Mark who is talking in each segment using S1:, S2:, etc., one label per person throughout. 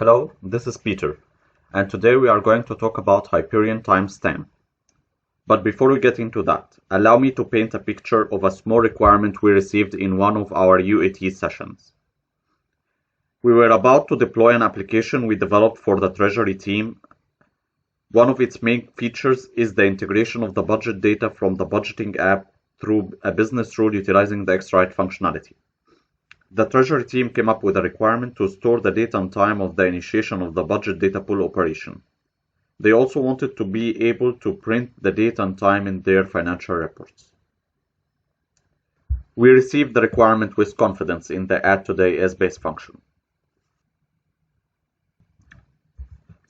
S1: Hello, this is Peter, and today we are going to talk about Hyperion timestamp. But before we get into that, allow me to paint a picture of a small requirement we received in one of our UAT sessions. We were about to deploy an application we developed for the Treasury team. One of its main features is the integration of the budget data from the budgeting app through a business rule utilizing the extrawrite functionality. The Treasury team came up with a requirement to store the date and time of the initiation of the budget data pool operation. They also wanted to be able to print the date and time in their financial reports. We received the requirement with confidence in the addToday_as_base function.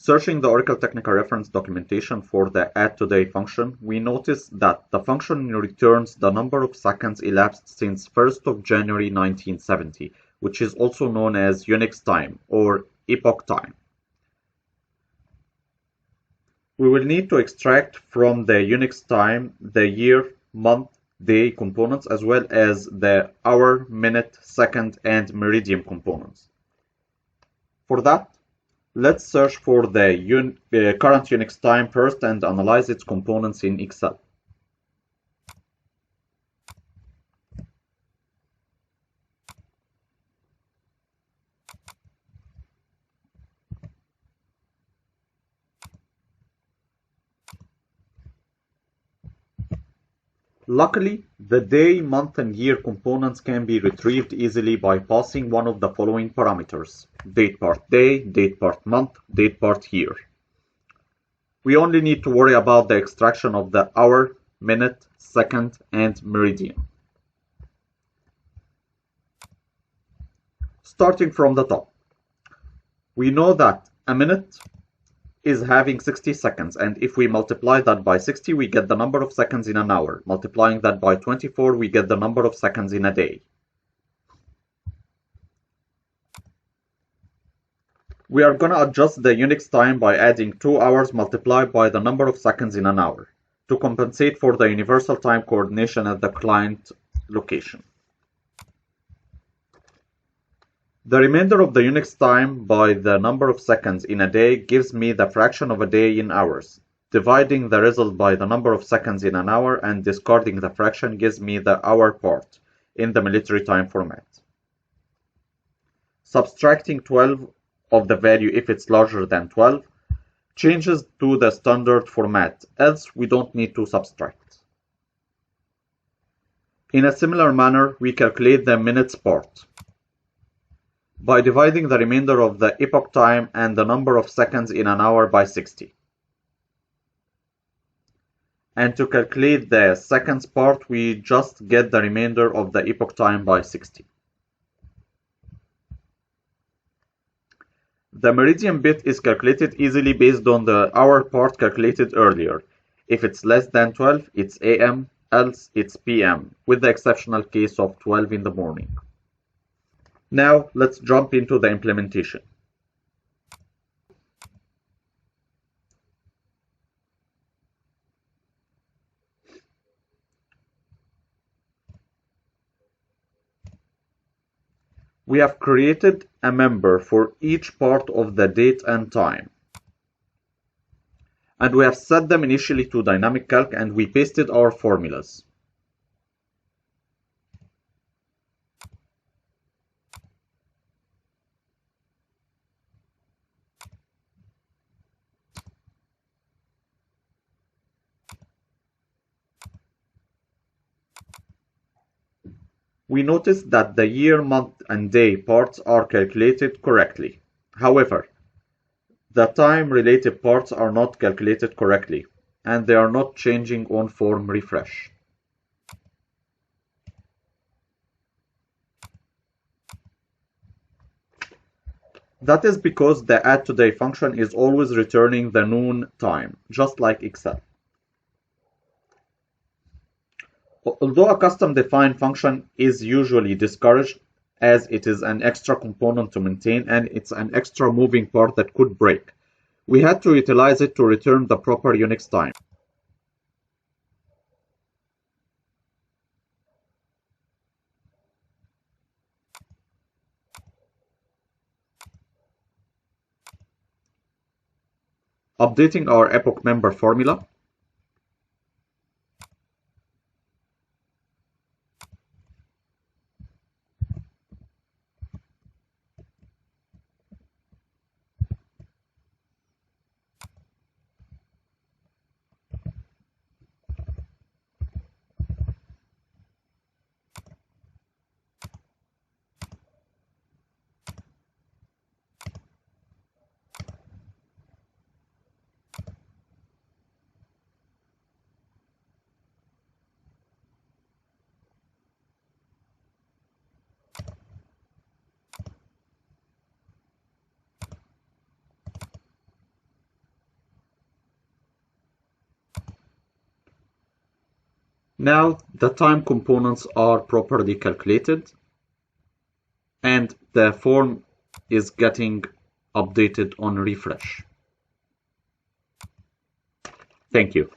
S1: Searching the Oracle Technical Reference documentation for the addToday function, we noticed that the function returns the number of seconds elapsed since 1st of January 1970, which is also known as Unix time or epoch time. We will need to extract from the Unix time the year, month, day components as well as the hour, minute, second, and meridian components. For that, let's search for the current Unix time first and analyze its components in Excel. Luckily, the day, month, and year components can be retrieved easily by passing one of the following parameters: date part day, date part month, date part year. We only need to worry about the extraction of the hour, minute, second, and meridian. Starting from the top, we know that a minute is having 60 seconds, and if we multiply that by 60, we get the number of seconds in an hour. Multiplying that by 24, we get the number of seconds in a day. We are going to adjust the Unix time by adding 2 hours multiplied by the number of seconds in an hour to compensate for the universal time coordination at the client location. The remainder of the Unix time by the number of seconds in a day gives me the fraction of a day in hours. Dividing the result by the number of seconds in an hour and discarding the fraction gives me the hour part in the military time format. Subtracting 12 of the value if it's larger than 12 changes to the standard format, else we don't need to subtract. In a similar manner, we calculate the minutes part by dividing the remainder of the epoch time and the number of seconds in an hour by 60. And to calculate the seconds part, we just get the remainder of the epoch time by 60. The meridian bit is calculated easily based on the hour part calculated earlier. If it's less than 12, it's AM, else it's PM, with the exceptional case of 12 in the morning. Now, let's jump into the implementation. We have created a member for each part of the date and time. And we have set them initially to dynamic calc and we pasted our formulas. We notice that the year, month, and day parts are calculated correctly. However, the time-related parts are not calculated correctly, and they are not changing on form refresh. That is because the addToday function is always returning the noon time, just like Excel. Although a custom-defined function is usually discouraged as it is an extra component to maintain and it's an extra moving part that could break, we had to utilize it to return the proper Unix time. Updating our epoch member formula. Now the time components are properly calculated and the form is getting updated on refresh. Thank you.